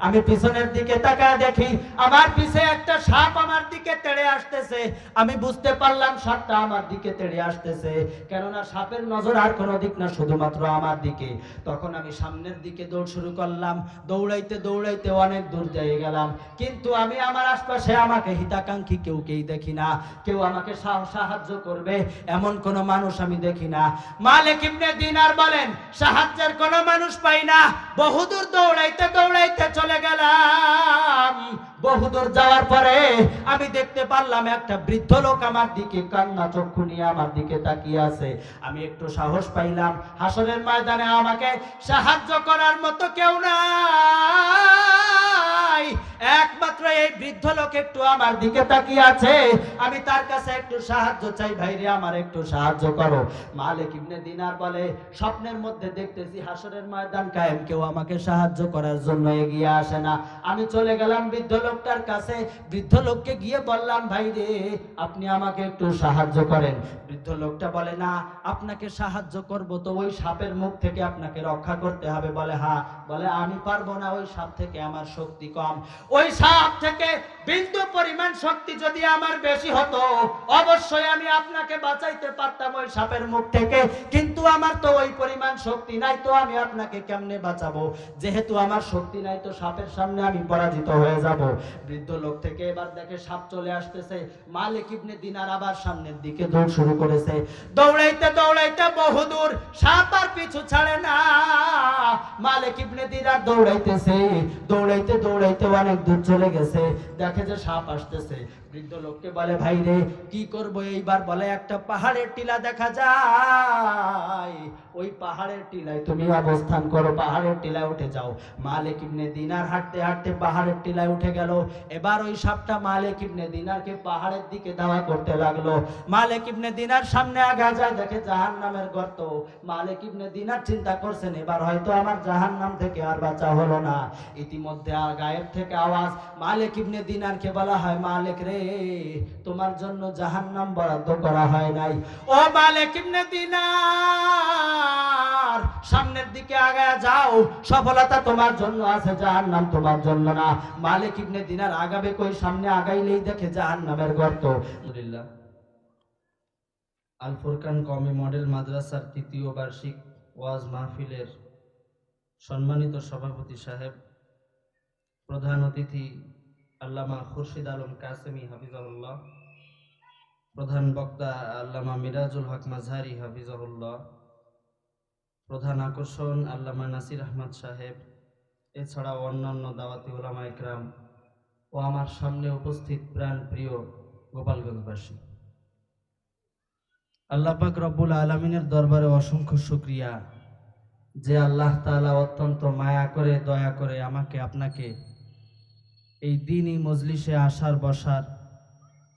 আমি পিছনের দিকে তাকায় দেখি আমার পিছে একটা সাপ আমার দিকে তেড়ে আসতেছে। আমি বুঝতে পারলাম সাপটা আমার দিকে তেড়ে আসতেছে, কেননা সাপের নজর আর কোনো দিক না, শুধুমাত্র আমার দিকে। তখন আমি সামনের দিকে দৌড় শুরু করলাম। দৌড়াইতে দৌড়াইতে অনেক দূর যেয়ে গেলাম, কিন্তু আমি আমার আশপাশে আমাকে হিতাকাঙ্ক্ষী কেউকেই দেখি না। কেউ আমাকে সাহায্য করবে এমন কোনো মানুষ আমি দেখি না। মালিক ইবনে দিনার বলেন, সাহায্যের কোনো মানুষ পাই না। বহুদূর দৌড়াইতে দৌড়াইতে চলে গেলাম। বহুদূর যাওয়ার পরে আমি দেখতে পারলাম একটা বৃদ্ধ লোক আমার দিকে কান্না চক্ষু নিয়ে আমার দিকে তাকিয়ে আছে। আমি একটু সাহস পাইলাম, হাসরের ময়দানে আমাকে সাহায্য করার মতো কেউ নাই, একমাত্র এই বৃদ্ধ লোক একটু আমার দিকে তাকিয়ে আছে। আমি তার কাছে একটু সাহায্য চাই, ভাইরে আমার একটু সাহায্য করো। মালিক ইবনে দিনার বলে, স্বপ্নের মধ্যে দেখতেছি হাসরের ময়দান কায়েম, কেউ আমাকে সাহায্য করার জন্য এগিয়ে আসে না। আমি চলে গেলাম বৃদ্ধ লোকটার কাছে। বৃদ্ধ লোককে গিয়ে বললাম, ভাইরে আপনি আমাকে একটু সাহায্য করেন। বৃদ্ধ লোকটা বলে, না, আপনাকে সাহায্য করব তো ওই সাপের মুখ থেকে আপনাকে রক্ষা করতে হবে। বলে, হ্যাঁ। বলে, আমি পারবো না, ওই সাপ থেকে আমার শক্তি কম। ওই সাপ থেকে বিন্দু পরিমাণ শক্তি যদি আমার বেশি হতো, অবশ্যই আমি আপনাকে বাঁচাইতে পারতাম ওই সাপের মুখ থেকে, কিন্তু আমার তো ওই পরিমাণ শক্তি নাই, তো আমি আপনাকে কেমনে বাঁচাবো? যেহেতু আমার শক্তি নাই, তো সাপের সামনে আমি পরাজিত হয়ে যাব। বৃদ্ধ লোক থেকে এবার দেখে সাপ চলে আসতেছে। মালিক ইবনে দিনার আবার সামনের দিকে দৌড় শুরু করেছে। দৌড়াইতে দৌড়াইতে বহুদূর, সাপ আর পিছু ছাড়ে না। মালিক ইবনে দিনার দৌড়াইতেছে, দৌড়াইতে দৌড়াইতে অনেক দূর চলে গেছে। দেখে যে সাপ আসতেছে। বৃদ্ধ লোককে বলে, ভাই রে কি করব এইবার? বলে, একটা পাহাড়ের টিলা দেখা যায়, ওই পাহাড়ের টিলায় তুমি অবস্থান করো, পাহাড়ের টিলায় উঠে যাও। মালিক ইবনে দিনার হাঁটতে হাঁটতে পাহাড়ের টিলায় উঠে গেল। এবার ওই সাপটা মালিক ইবনে দিনারকে পাহাড়ের দিকে ধাওয়া করতে লাগলো। মালিক ইবনে দিনার সামনে আগা যায়, দেখে জাহান্নামের গর্ত। মালিক ইবনে দিনার চিন্তা করছেন, এবার হয়তো আমার জাহান্নাম থেকে আর বাঁচা হলো না। ইতিমধ্যে গায়েব থেকে আওয়াজ। মালিক ইবনে দিনারকে বলা হয়, মালিক রে, তোমার জন্য জাহান্নাম বরাদ্দ করা হয় নাই। ও মালিক ইবনে দিনার, সামনের দিকে আগায়া যাও, সফলতা তোমার জন্য আছে, জাহান্নাম তোমার জন্য না। মালিক ইবনে দিনার আগাবে কই, সামনে আগাইলেই দেখে জাহান্নামের গর্ত। আলহামদুলিল্লাহ, আল ফুরকান কওমি মডেল মাদ্রাসার তৃতীয় বার্ষিক ওয়াজ মাহফিলের সম্মানিত সভাপতি সাহেব, প্রধান অতিথি আল্লামা খুরশিদ আলম কাসেমি হাফিজাহুল্লাহ, প্রধান বক্তা আল্লামা মিরাজুল হক মাঝহারি হাফিজাহুল্লাহ, প্রধান আকর্ষণ আল্লামা নাসির আহমদ সাহেব, এছাড়াও অন্যান্য দাওয়াতি উলামা ইকরাম ও আমার সামনে উপস্থিত প্রাণ প্রিয় গোপালগঞ্জবাসী, আল্লাহ পাক রব্বুল আলামিনের দরবারে অসংখ্য শুকরিয়া যে আল্লাহ তাআলা অত্যন্ত মায়া করে দয়া করে আমাকে আপনাকে এই দিনই মজলিসে আসার বসার,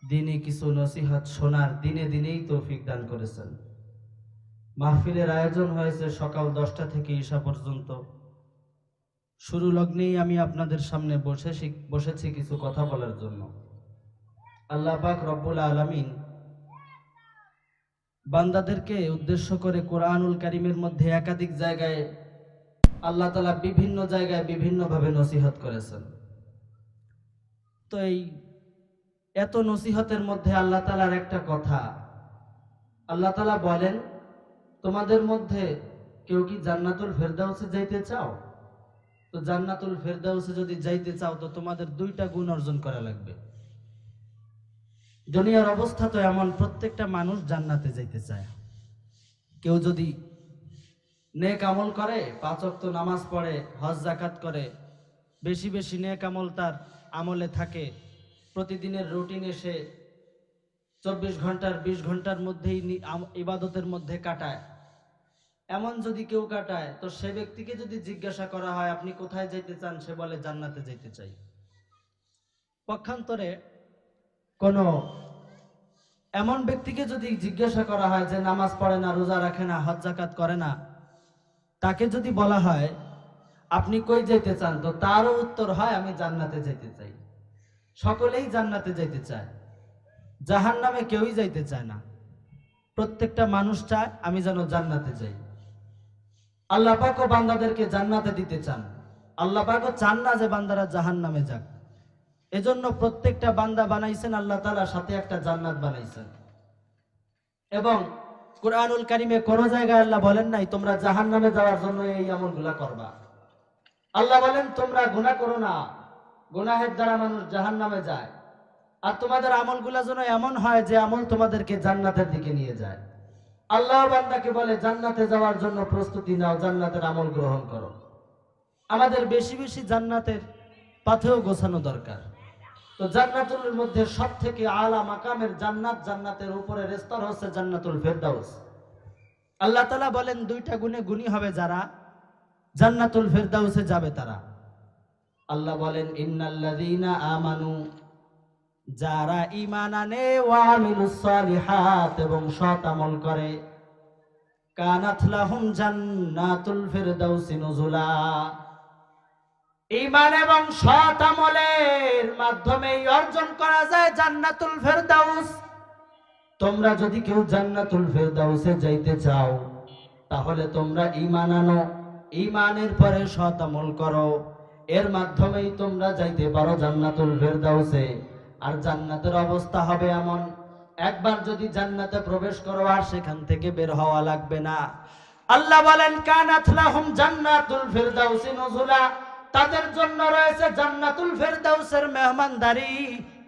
দিনই কিছু নসিহত শোনার দিনে দিনেই তৌফিক দান করেছেন। মাহফিলের আয়োজন হয়েছে সকাল 10টা থেকে ঈশা পর্যন্ত। শুরু লগ্নেই আমি আপনাদের সামনে বসেছি কিছু কথা বলার জন্য। আল্লাহ পাক রব্বুল আলামিন বান্দাদেরকে উদ্দেশ্য করে কোরআনুল কারীমের মধ্যে একাধিক জায়গায় আল্লাহ তাআলা বিভিন্ন জায়গায় বিভিন্নভাবে নসিহত করেছেন। তো এই এত নসিহতের মধ্যে আল্লাহ তাআলার একটা কথা, আল্লাহ তাআলা বলেন, তোমাদের মধ্যে কেউ কি জান্নাতুল ফেরদাউসে যাইতে চাও? তো জান্নাতুল ফেরদাউসে যদি যাইতে চাও তো তোমাদের 2টা গুণ অর্জন করা লাগবে। দুনিয়ার অবস্থা তো এমন, প্রত্যেকটা মানুষ জান্নাতে যাইতে চায়। কেউ যদি নেক আমল করে, 5 ওয়াক্ত নামাজ পড়ে, হজ জাকাত করে, বেশি বেশি নেক আমল তার আমলে থাকে, প্রতিদিনের রুটিনে সে 24 ঘন্টার 20 ঘন্টার মধ্যেই ইবাদতের মধ্যে কাটায়, এমন যদি কেউ কাটায়, তো সে ব্যক্তিকে যদি জিজ্ঞাসা করা হয় আপনি কোথায় যেতে চান, সে বলে জান্নাতে যেতে চাই। পক্ষান্তরে কোন এমন ব্যক্তিকে যদি জিজ্ঞাসা করা হয় যে নামাজ পড়ে না, রোজা রাখে না, হজ যাকাত করে না, তাকে যদি বলা হয় আপনি কই যেতে চান, তো তারও উত্তর হয় আমি জান্নাতে যেতে চাই। সকলেই জান্নাতে যেতে চায়, জাহান্নামে কেউই যাইতে চায় না। প্রত্যেকটা মানুষ চায় আমি যেন জান্নাতে যাই। আল্লাহ পাক বান্দাদেরকে জান্নাতে দিতে চান। আল্লাহ পাকও চান না যে বান্দারা জাহান্নামে যাক। এজন্য প্রত্যেকটা বান্দা বানাইছেন আল্লাহ তাআলা, সাথে একটা জান্নাত বানাইছেন। এবং কুরআনুল কারীমে কোন জায়গায় আল্লাহ বলেন নাই তোমরা জাহান্নামে যাওয়ার জন্য এই আমলগুলা করবা। আল্লাহ বলেন তোমরা গুনাহ করো না, গুনাহের দ্বারা মানুষ জাহান্নামে যায়। আর তোমাদের আমলগুলা যেন এমন হয় যে আমল তোমাদেরকে জান্নাতের দিকে নিয়ে যায়। আল্লাহ বান্দাকে বলে জান্নাতে যাওয়ার জন্য প্রস্তুতি নাও, জান্নাতের আমল গ্রহণ করো। আমাদের বেশি বেশি জান্নাতের পাথেও গোছানো দরকার। তো জান্নাতুল মধ্যে সবথেকে আলা মাকামের জান্নাত, জান্নাতের উপরের স্তর হচ্ছে জান্নাতুল ফেরদাউস। আল্লাহ তাআলা বলেন দুইটা গুণে গুণী হবে যারা জান্নাতুল ফেরদাউসে যাবে তারা। আল্লাহ বলেন ইন্নাল্লাযীনা আমানু, যারা ঈমান আনে, ওয়া আমিলুস সালিহাত, এবং সৎ আমল করে, কানাত লাহুম জান্নাতুল ফিরদাউসি নুজুলা। ঈমান এবং সৎ আমলের মাধ্যমেই অর্জন করা যায় জান্নাতুল ফিরদাউস। তোমরা যদি কেউ জান্নাতুল ফিরদাউসে যাইতে চাও তাহলে তোমরা ঈমান আনো, ঈমানের পরে সৎ আমল করো, এর মাধ্যমেই তোমরা যাইতে পারো জান্নাতুল ফিরদাউসে। আর জান্নাতের অবস্থা হবে এমন, একবার যদি জান্নাতে প্রবেশ করো আর সেখান থেকে বের হওয়া লাগবে না। আল্লাহ বলেন কানাত লাহুম জান্নাতুল ফিরদাউসি নুজুলা, তাদের জন্য রয়েছে জান্নাতুল ফিরদাউসের মেহমানদারি।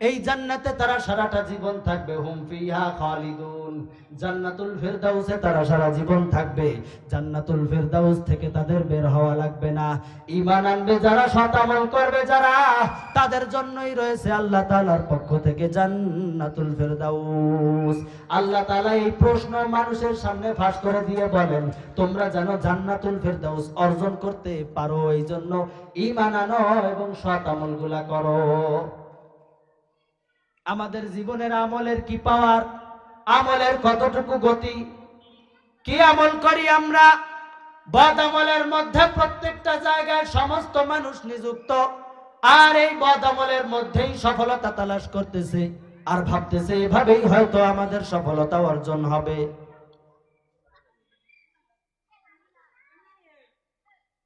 এই জান্নাতে তারা সারাটা জীবন থাকবে। হুম ফিহা খালিদুন, জান্নাতুল ফিরদাউসে তারা সারা জীবন থাকবে। জান্নাতুল ফিরদাউস থেকে তাদের বের হওয়া লাগবে না। ঈমান আনবে যারা, সৎ আমল করবে যারা, তাদের জন্যই রয়েছে আল্লাহ তাআলার পক্ষ থেকে জান্নাতুল ফিরদাউস। আল্লাহ তাআলা এই প্রশ্ন মানুষের সামনে ফাঁস করে দিয়ে বলেন তোমরা যেন জান্নাতুল ফিরদাউস অর্জন করতে পারো, এই জন্য ঈমান আনো এবং সৎ আমলগুলা করো। আমাদের জীবনের আমলের কি পাওয়ার, আমলের কতটুকু গতি, কি আমল করি আমরা। বদ আমলের মধ্যে প্রত্যেকটা জায়গায় সমস্ত মানুষ নিযুক্ত, আর এই বদ আমলের মধ্যেই সফলতা তালাশ করতেছে আর ভাবতেছে এভাবেই হয়তো আমাদের সফলতা অর্জন হবে।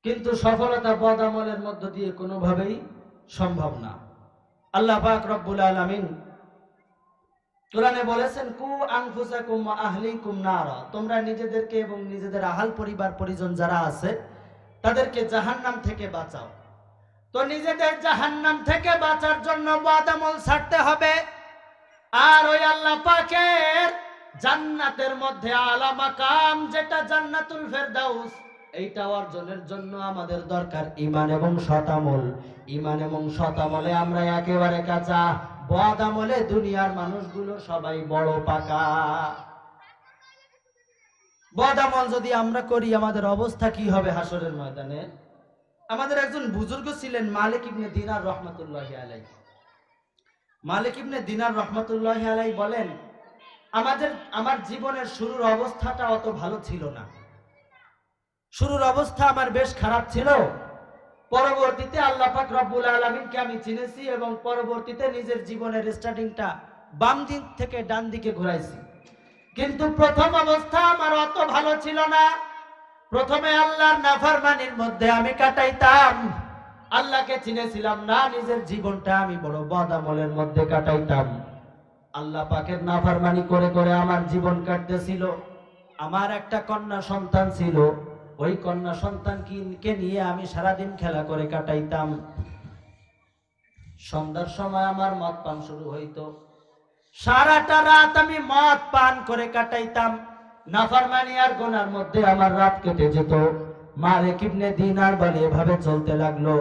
কিন্তু সফলতা বদ আমলের মধ্য দিয়ে কোনোভাবেই সম্ভব না। আল্লাহ পাক রব্বুল আলামিন কোরআনে বলেছেন কু আনফুসাকুম ওয়া আহলিকুম নারা, তোমরা নিজেদেরকে এবং নিজেদের আহাল পরিবার পরিজন যারা আছে তাদেরকে জাহান্নাম থেকে বাঁচাও। তো নিজেদের জাহান্নাম থেকে বাঁচার জন্য বদ আমল ছাড়তে হবে। আর ওই আল্লাহ পাকের জান্নাতের মধ্যে আলা মাকাম যেটা জান্নাতুল ফেরদাউস, এইটা অর্জনের জন্য আমাদের দরকার ঈমান এবং সৎ আমল। ঈমান এবং সৎ আমলে আমরা একেবারে কাঁচা, বদ আমলে দুনিয়ার মানুষগুলো সবাই বড় পাকা। বদ আমল যদি আমরা করি আমাদের অবস্থা কি হবে হাসরের ময়দানে। আমাদের একজন বুজুর্গ ছিলেন মালিক ইবনে দিনার রহমাতুল্লাহি আলাইহি। মালিক ইবনে দিনার রহমাতুল্লাহি আলাইহি বলেন আমার জীবনের শুরুর অবস্থাটা অত ভালো ছিল না। শুরুর অবস্থা আমার বেশ খারাপ ছিল। পরবর্তীতে আল্লাহ পাক রব্বুল আলামিনকে আমি চিনেছি এবং পরবর্তীতে নিজের জীবনের স্টার্টিংটা বাম দিক থেকে ডান দিকে ঘুরাইছি। কিন্তু প্রথম অবস্থা আমার অত ভালো ছিল না। প্রথমে আল্লাহর নাফরমানির মধ্যে আমি কাটাইতাম, আল্লাহকে চিনেছিলাম না। নিজের জীবনটা আমি বড় বদ আমলের মধ্যে কাটাইতাম। আল্লাহ পাকের নাফরমানি করে করে আমার জীবন কাটতেছিল। আমার একটা কন্যা সন্তান ছিল, ওই কন্যা সন্তানকে নিয়ে আমি সারাদিন খেলা করে কাটাইতাম। সন্ধ্যার সময় আমার মদ পান শুরু হইতো, সারাটা রাত আমি মদ পান করে কাটাইতাম। নাফরমানি আর গুনার মধ্যে আমার রাত কেটে যেত। মালিক ইবনে দিনার বলে এভাবে চলতে লাগলো।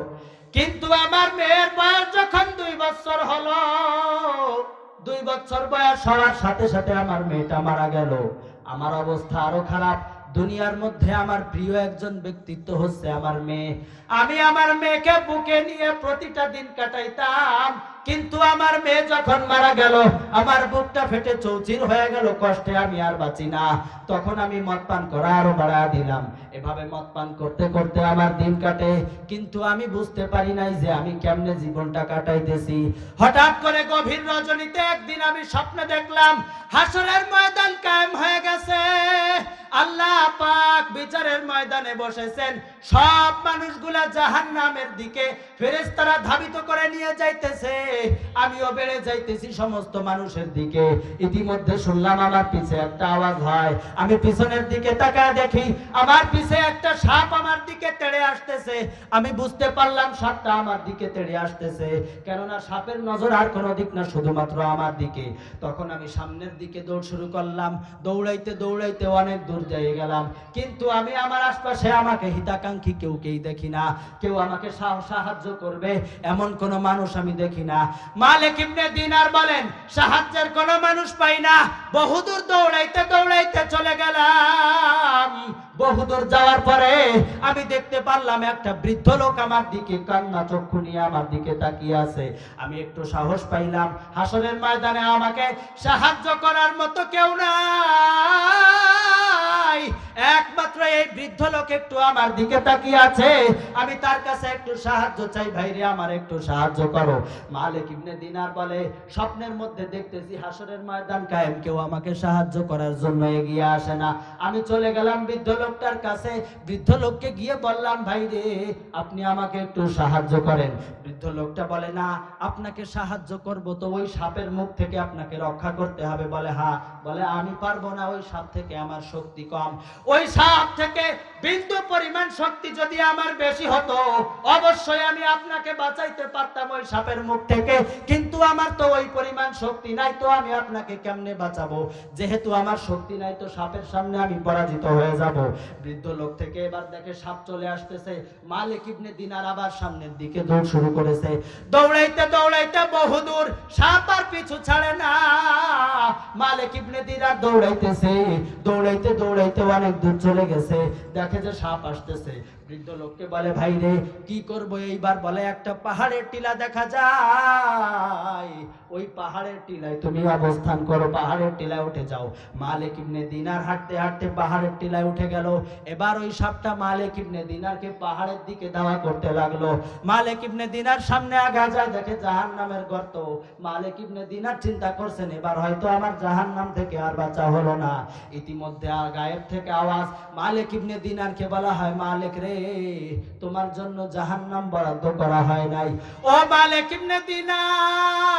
কিন্তু আমার মেয়ের বয়স যখন 2 বছর হলো, 2 বছর বয়স হওয়ার সাথে সাথে আমার মেয়েটা মারা গেল। আমার অবস্থা আরো খারাপ। দুনিয়ার মধ্যে আমার প্রিয় একজন ব্যক্তিত্ব হচ্ছে আমার মেয়ে। আমি আমার মেয়েকে বুকে নিয়ে প্রতিটা দিন কাটাইতাম। কিন্তু আমার মেয়ে যখন মারা গেল আমার বুকটা ফেটে চৌচির হয়ে গেল, কষ্টে আমি আর বাঁচি না। তখন আমি মদ পান করা আরো বাড়া দিলাম। এভাবে মদ পান করতে করতে আমার দিন কাটে, কিন্তু আমি বুঝতে পারি নাই যে আমি কেমনে জীবনটা কাটাইতেছি। হঠাৎ করে গভীর রজনীতে একদিন আমি স্বপ্নে দেখলাম হাসরের ময়দান কায়েম হয়ে গেছে। আল্লাহ পাক বিচারের ময়দানে বসেছেন, সব মানুষগুলা জাহান্নামের দিকে ফেরেশতারা ধাবিত করে নিয়ে যাইতেছে, আমিও বেড়ে যাইতেছি সমস্ত মানুষের দিকে। ইতিমধ্যে শুনলাম আমার পিছে একটা আওয়াজ হয়, আমি পিছনের দিকে তাকায় দেখি আমার পিছে একটা সাপ আমার দিকে তেড়ে আসতেছে। আমি বুঝতে পারলাম সাপটা আমার দিকে তেড়ে আসতেছে, কেননা সাপের নজর আর কোনো দিক না, শুধুমাত্র আমার দিকে। তখন আমি সামনের দিকে দৌড় শুরু করলাম, দৌড়াইতে দৌড়াইতে অনেক দূর যাই গেলাম, কিন্তু আমি আমার আশপাশে আমাকে হিতাকাঙ্ক্ষী কেউকেই দেখি না, কেউ আমাকে সাহায্য করবে এমন কোন মানুষ আমি দেখি না। মালিক ইবনে দিনার বলেন, সাহায্যের কোন মানুষ পাই না, বহুদূর দৌড়াইতে দৌড়াইতে চলে গেলাম। বহুদূর যাওয়ার পরে আমি দেখতে পারলাম একটা বৃদ্ধ লোক আমার দিকে কান্না চক্ষু নিয়ে আমার দিকে তাকিয়ে আছে। আমি একটু সাহস পাইলাম, হাসরের ময়দানে আমাকে সাহায্য করার মতো কেউ নাই, একমাত্র এই বৃদ্ধ লোক একটু আমার দিকে তাকিয়ে আছে, আমি তার কাছে একটু সাহায্য চাই, ভাইরে আমার একটু সাহায্য করো। মালিক ইবনে দিনার বলে, স্বপ্নের মধ্যে দেখতেছি হাসরের ময়দান কায়েম, কেউ আমাকে সাহায্য করার জন্য এগিয়ে আসে না। আমি চলে গেলাম বৃদ্ধ লোকটার কাছে, বৃদ্ধ লোককে গিয়ে বললাম, ভাইরে আপনি আমাকে একটু সাহায্য করেন। বৃদ্ধ লোকটা বলে, না আপনাকে সাহায্য করব তো ওই সাপের মুখ থেকে আপনাকে রক্ষা করতে হবে। বলে হ্যাঁ। বলে আমি পারবো না, ওই সাপ থেকে আমার শক্তি কম, ওই সাপ থেকে বিন্দু পরিমাণ শক্তি যদি আমার বেশি হতো অবশ্যই আমি আপনাকে বাঁচাইতে পারতাম ওই সাপের মুখ থেকে, কিন্তু আমার তো ওই পরিমাণ শক্তি নাই, তো আমি আপনাকে কেমনে বাঁচাবো? যেহেতু আমার শক্তি নাই তো সাপের সামনে আমি পরাজিত হয়ে যাব। বৃদ্ধ লোক থেকে এবার দেখে সাপ চলে আসতেছে, মালিক ইবনে দিনার আবার সামনের দিকে দৌড় শুরু করেছে, দৌড়াইতে দৌড়াইতে বহুদূর, সাপ আর পিছু ছাড়ে না। মালিক ইবনে দিনার দৌড়াইতেছে, দৌড়াইতে দৌড়াইতে অনেক দূর চলে গেছে, দেখে যে সাপ আসতেছে। বৃদ্ধ লোককে বলে, ভাই রে কি করব এইবার? বলে একটা পাহাড়ের টিলা দেখা যায়, ওই পাহাড়ের টিলায় তুমি অবস্থান করো, পাহাড়ের টিলায় উঠে যাও। মালিক ইবনে দিনার হাঁটতে হাঁটতে পাহাড়ের টিলায় উঠে গেল। এবার ওই সাপটা মালিক ইবনে দিনারকে পাহাড়ের দিকে দাওয়া করতে লাগলো। মালিক ইবনে দিনার সামনে আগা যায়, দেখে জাহান্নামের গর্ত। মালিক ইবনে দিনার চিন্তা করছেন, এবার হয়তো আমার জাহান্নাম থেকে আর বাঁচা হলো না। ইতিমধ্যে আর গায়েব থেকে আওয়াজ, মালিক ইবনে দিনারকে বলা হয়, মালিক রে তোমার জন্য জাহান্নাম বরাদ্দ করা হয় নাই। ও মালিক ইবনে দিনার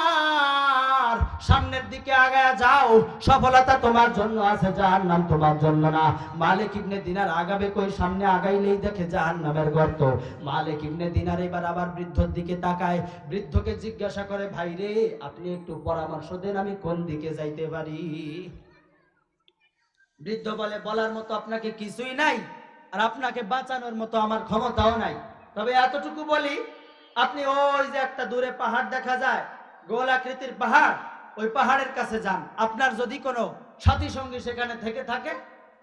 সামনের দিকে আগায়া যাও, সফলতা তোমার জন্য আছে, জাহান্নাম তোমার জন্য না। মালিক ইবনে দিনার আগাবে কই, সামনে আগাইলেই দেখে জাহান্নামের গর্ত। মালিক ইবনে দিনার এবার আবার বৃদ্ধর দিকে তাকায়, বৃদ্ধকে জিজ্ঞাসা করে, ভাই রে আপনি একটু পরামর্শ দেন আমি কোন দিকে যাইতে পারি? বৃদ্ধ বলে, বলার মতো আপনাকে কিছুই নাই, আর আপনাকে বাঁচানোর মতো আমার ক্ষমতাও নাই, তবে এতটুকু বলি, আপনি ওই যে একটা দূরে পাহাড় দেখা যায়, গোল আকৃতির পাহাড়, ওই পাহাড়ের কাছে যান, আপনার যদি কোনো সাথী সঙ্গী সেখানে থেকে থাকে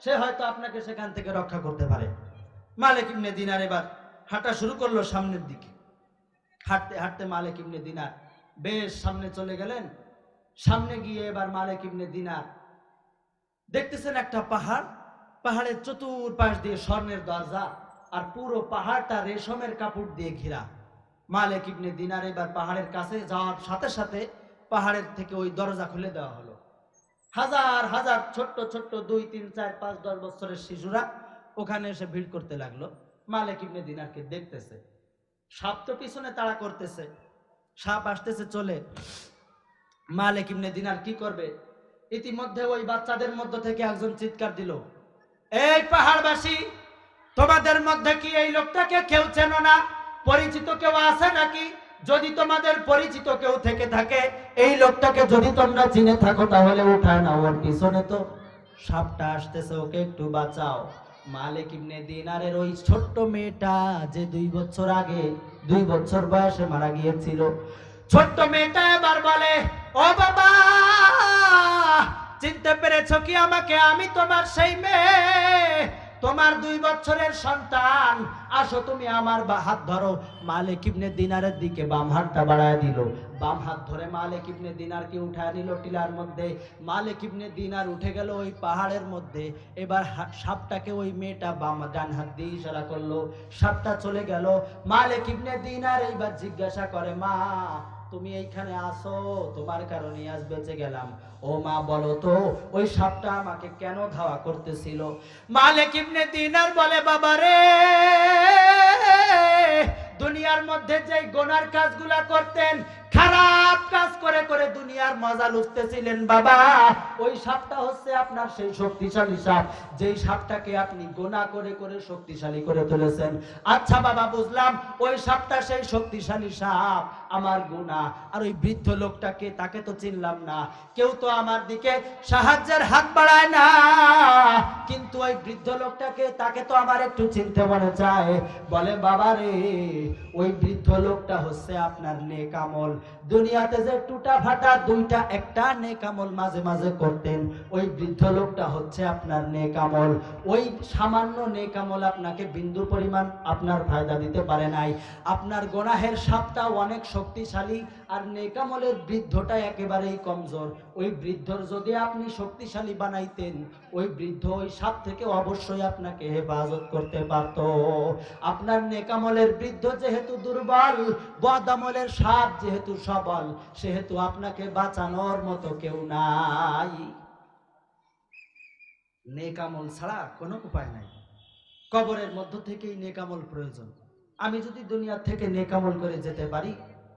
সে হয়তো আপনাকে সেখান থেকে রক্ষা করতে পারে। মালিক ইবনে দিনার এবার হাঁটা শুরু করলো সামনের দিকে, হাঁটতে হাঁটতে মালিক ইবনে দিনার বেশ সামনে চলে গেলেন। সামনে গিয়ে এবার মালিক ইবনে দিনার দেখতেছেন একটা পাহাড়, পাহাড়ের চতুর্পাশ দিয়ে স্বর্ণের দরজা, আর পুরো পাহাড়টা রেশমের কাপড় দিয়ে ঘেরা। মালিক ইবনে দিনার এবার পাহাড়ের কাছে যাওয়ার সাথে সাথে পাহাড়ের থেকে ওই দরজা খুলে দেওয়া হলো। হাজার হাজার ছোট্ট ছোট্ট 2, 3, 4, 5, 10 বছরের শিশুরা ওখানে এসে ভিড় করতে লাগলো। মালিক ইবনে দিনারকে দেখতেছে, সাপ তো পিছনে তাড়া করতেছে, সাপ আসতেছে চলে। মালিক ইবনে দিনার কি করবে? ইতিমধ্যে ওই বাচ্চাদের মধ্যে থেকে একজন চিৎকার দিল, এই পাহাড়বাসী, তোমাদের মধ্যে কি এই লোকটাকে কেউ চেনো না? পরিচিত কেউ আছে নাকি? যদি তোমাদের পরিচিত কেউ থেকে থাকে, এই লোকটাকে যদি তোমরা চিনে থাকো তাহলে উঠায় নাও, ওর পিছনে তো সাপটা আসতেছে, ওকে একটু বাঁচাও। মালিক ইবনে দিনারের ওই ছোট্ট মেয়েটা যে 2 বছর আগে 2 বছর বয়সে মারা গিয়েছিল, ছোট্ট মেয়েটা এবার বলে, ও বাবা চিনতে পেরেছো কি আমাকে? আমি তোমার সেই মেয়ে, তোমার 2 বছরের সন্তান। আসো তুমি আমার হাত ধরো। মালিক ইবনে দিনারের দিকে বাম হাতটা বাড়ায় দিল, বাম হাত ধরে মালিক ইবনে দিনারকে উঠায় নিল টিলার মধ্যে। মালিক ইবনে দিনার উঠে গেল ওই পাহাড়ের মধ্যে। এবার সাপটাকে ওই মেয়েটা বাম ডান হাত দিয়ে ইশারা করলো, সাপটা চলে গেল। মালিক ইবনে দিনার এইবার জিজ্ঞাসা করে, মা তুমি এইখানে আসো, তোমার কারণে আজ বেঁচে গেলাম। ও মা বলো তো ওই সাপটা আমাকে কেন ধাওয়া করতেছিল? মালিক ইবনে দিনার বলে, বাবা রে, দুনিয়ার মধ্যে যে গুনার কাজগুলা করতেন, খারাপ কাজ করে করে দুনিয়ার মজা লুটতেছিলেন বাবা, ওই সাপটা হচ্ছে আপনার সেই শক্তিশালী সাপ, যেই সাপটাকে আপনি গুনাহ করে করে শক্তিশালী করে তুলেছেন। আচ্ছা বাবা বুঝলাম, ওই সাপটা সেই শক্তিশালী সাপ, আমার গুনাহ। আর ওই বৃদ্ধ লোকটাকে, তাকে তো চিনলাম না, কেউ তো আমার দিকে সাহায্যের হাত বাড়ায় না, কিন্তু ওই বৃদ্ধ লোকটাকে, তাকে তো আমার একটু চিনতে মনে চায়। বলে, বাবা রে, ওই বৃদ্ধ লোকটা হচ্ছে আপনার নেক আমল। দুনিয়াতে যে টুটা ফাটা দুইটা একটা নেক আমল মাঝে মাঝে করতেন, ওই বৃদ্ধ লোকটা হচ্ছে আপনার নেক আমল। ওই সামান্য নেক আমল আপনাকে বিন্দু পরিমাণ আপনার ফায়দা দিতে পারে নাই। আপনার গুনাহের সাপটা অনেক শক্তিশালী, আর নেক আমলের বৃদ্ধটা একেবারেই কমজোর। ওই বৃদ্ধর যদি আপনি শক্তিশালী বানাইতেন, ওই বৃদ্ধ ওই সাপ থেকে অবশ্যই আপনাকে হেফাজত করতে পারত। আপনার নেক আমলের বৃদ্ধ যেহেতু দুর্বল, বদ আমলের সাপ যেহেতু সবল, সেহেতু আপনাকে বাঁচানোর মতো কেউ নাই। নেক আমল ছাড়া কোনো উপায় নাই। কবরের মধ্য থেকেই নেক আমল প্রয়োজন। আমি যদি দুনিয়া থেকে নেক আমল করে যেতে পারি,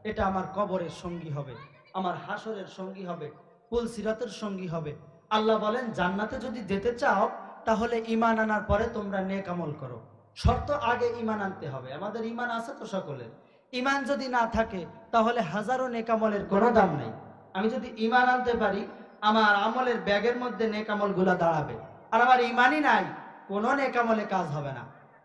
এটা আমার কবরের সঙ্গী হবে, আমার হাসরের সঙ্গী হবে, কুল সিরাতের সঙ্গী হবে। আল্লাহ বলেন, জান্নাতে যদি যেতে চাও তাহলে ঈমান আনার পরে তোমরা নেক আমল করো। শর্ত আগে ঈমান আনতে হবে। আমাদের ঈমান আছে তো সকলের? ঈমান যদি না থাকে তাহলে হাজারো নেক আমলের কোনো দাম নেই। আমি যদি ঈমান আনতে পারি, আমার আমলের ব্যাগের মধ্যে নেক আমলগুলো দাঁড়াবে। আর আমার ঈমানই নাই, কোনো নেক আমলে কাজ হবে না।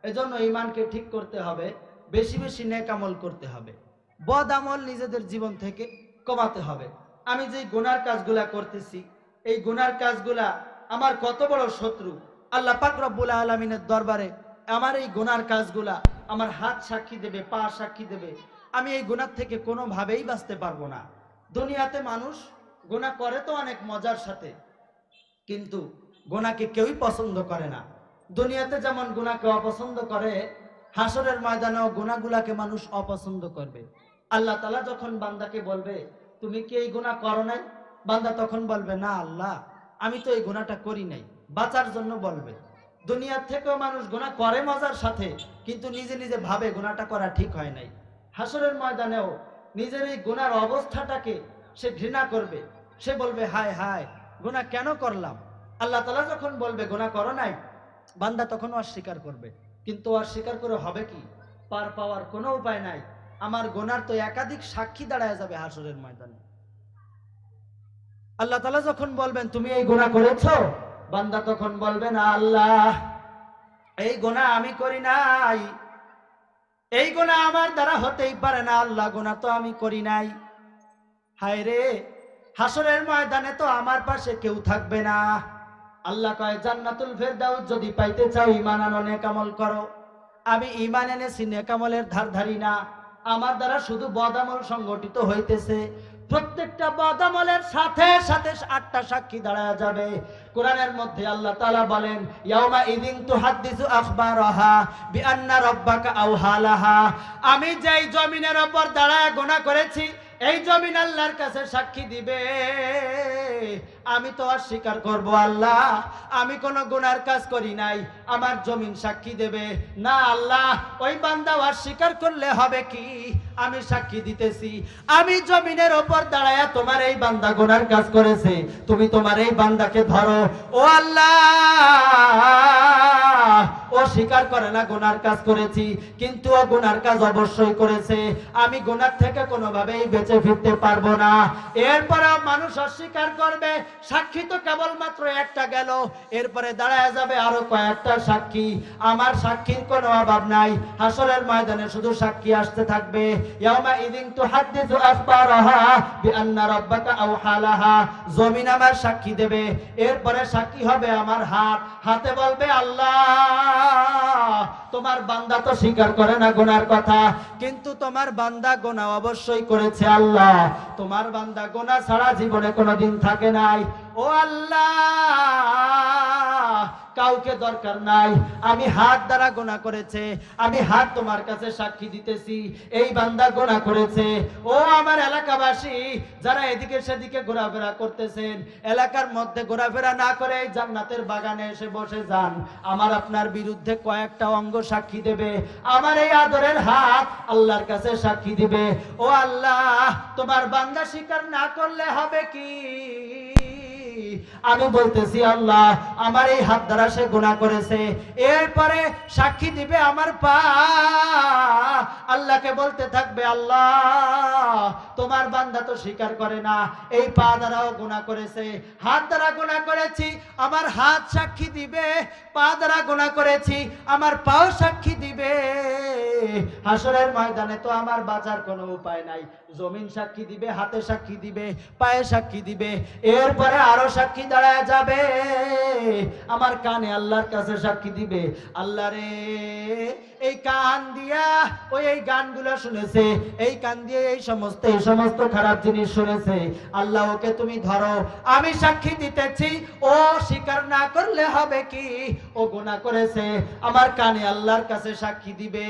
এজন্য ঈমানকে ঠিক করতে হবে, বেশি বেশি নেক আমল করতে হবে, বদ আমল নিজেদের জীবন থেকে কমাতে হবে। আমি যে গুনার কাজগুলা করতেছি, এই গুনার কাজগুলা আমার কত বড় শত্রু। আল্লাহ পাক রব্বুল আলামিনের দরবারে আমার এই গুনার কাজগুলা আমার হাত সাক্ষী দেবে, পা সাক্ষী দেবে, আমি এই গুনার থেকে কোনোভাবেই বাঁচতে পারবো না। দুনিয়াতে মানুষ গুনাহ করে তো অনেক মজার সাথে, কিন্তু গুনাহকে কেউই পছন্দ করে না। দুনিয়াতে যেমন গুনাহকে অপছন্দ করে, হাসরের ময়দানেও গুনাহগুলাকে মানুষ অপছন্দ করবে। আল্লাহ তাআলা যখন বান্দাকে বলবে, তুমি কি এই গুনাহ করো নাই? বান্দা তখন বলবে, না আল্লাহ, আমি তো এই গুনাহটা করি নাই। বাঁচার জন্য বলবে। দুনিয়ার থেকেও মানুষ গুনাহ করে মজার সাথে, কিন্তু নিজে নিজে ভাবে গুনাহটা করা ঠিক হয় নাই। হাসরের ময়দানেও নিজের এই গুনার অবস্থাটাকে সে ঘৃণা করবে। সে বলবে, হায় হায়, গুনাহ কেন করলাম? আল্লাহ তাআলা যখন বলবে গুনাহ করো নাই, বান্দা তখন অস্বীকার করবে। কিন্তু অস্বীকার করে হবে কি? পার পাওয়ার কোনো উপায় নাই। আমার গুনার তো একাধিক সাক্ষী দাঁড়ায় যাবে হাসরের ময়দানে। আল্লাহ তাআলা যখন বলবেন, তুমি এই গুনাহ করেছো, বান্দা তখন বলবে, না আল্লাহ, এই গুনাহ আমি করি নাই, এই গুনাহ আমার দ্বারা হতেই পারে না আল্লাহ, গুনাহ তো আমি করি নাই। হায় রে, হাসরের ময়দানে তো আমার পাশে কেউ থাকবে না। আল্লাহ কয়, জান্নাতুল ফেরদাউস যদি পাইতে চাও, ঈমান আনো, নেক আমল করো। আমি ঈমান এনেছি, নেক আমলের ধার ধারি না। আমার দ্বারা শুধু বদ আমল সংগঠিত হইতেছে। প্রত্যেকটা বদ আমলের সাথে সাথে 8টা সাক্ষী দাঁড়ায় যাবে। কোরআনের মধ্যে আল্লাহ তাআলা বলেন, ইয়াউমা ইযিন তুহাদ্দিসু আখবারাহা বিআন্না রাব্বাকা আওহালাহা। আমি যেই জমিনের উপর দাঁড়ায় গুনাহ করেছি, এই জমিন আল্লাহর কাছে সাক্ষী দিবে। আমি তো অস্বীকার করব, আল্লাহ আমি কোনো গুনার কাজ করি নাই, আমার জমিন সাক্ষী দেবে না। আল্লাহ, ওই বান্দা অস্বীকার করলে হবে কি? আমি সাক্ষী দিতেছি, আমি জমিনের ওপর দাঁড়ায়া তোমার এই বান্দা গুনার কাজ করেছে, তুমি তোমার এই বান্দাকে ধরো। ও আল্লাহ, ও স্বীকার করে না গুনার কাজ করেছি, কিন্তু ও গুনার কাজ অবশ্যই করেছে। আমি গুনার থেকে কোনোভাবেই বেঁচে ফিরতে পারবো না। এরপরে মানুষ অস্বীকার করবে, সাক্ষী তো কেবলমাত্র একটা গেল, এরপরে দাঁড়ায় যাবে আরো কয়েকটা সাক্ষী। আমার সাক্ষীর কোনো অভাব নাই। হাসরের ময়দানে শুধু সাক্ষী আসতে থাকবে। ইয়াউমা ইযিন তুহাদ্দিসু আখবারাহা বিআন্না রাব্বাকা আওহালাহা। জমিন আমার সাক্ষী দেবে। এরপরে সাক্ষী হবে আমার হাত। হাতে বলবে, আল্লাহ তোমার বান্দা তো স্বীকার করে না গুনার কথা, কিন্তু তোমার বান্দা গুনাহ অবশ্যই করেছে আল্লাহ। তোমার বান্দা গুনাহ ছাড়া জীবনে কোনোদিন থাকে নাই। ও আল্লাহ, কাউকে দরকার নাই। আমি হাত দ্বারা গুনাহ করেছে, আমি হাত তোমার কাছে সাক্ষী দিতেছি এই বান্দা গুনাহ করেছে। ও আমার এলাকাবাসী যারা এদিকে সেদিকে ঘোরাফেরা করতেছেন, এলাকার মধ্যে ঘোরাফেরা না করে এই জান্নাতের বাগানে এসে বসে যান। আমার আপনার বিরুদ্ধে কয়েকটা অঙ্গ সাক্ষী দেবে, আমার এই আদরের হাত আল্লাহর কাছে সাক্ষী দিবে। ও আল্লাহ, তোমার বান্দা স্বীকার না করলে হবে কি? আমি বলতেছি আল্লাহ, আমার এই হাত দ্বারা সে গুনাহ করেছে। এরপরে সাক্ষী দিবে আমার পা, আল্লাহকে বলতে থাকবে আল্লাহ, তোমার বান্দা তো স্বীকার করে না, এই পা দ্বারাও গুনাহ করেছে, হাত দ্বারা গুনাহ করেছি, আমার হাত সাক্ষী দিবে। পা দ্বারা গুনাহ করেছি, আমার পাও সাক্ষী দিবে। হাসরের ময়দানে তো আমার বাঁচার কোনো উপায় নাই। জমিন সাক্ষী দিবে, হাতে সাক্ষী দিবে, পায়ে সাক্ষী দিবে, এরপরে আরো সাক্ষী দাঁড়ায় যাবে। আমার কানে আল্লাহর কাছে সাক্ষী দিবে। আল্লাহ রে, এই কান দিয়া ওই এই গানগুলো শুনেছে, এই কান দিয়ে এই সমস্ত খারাপ জিনিস শুনেছে। আল্লাহ, ওকে তুমি ধরো, আমি সাক্ষী দিতেছি। ও স্বীকার না করলে হবে কি? ও গুনাহ করেছে, আমার কানে আল্লাহর কাছে সাক্ষী দিবে।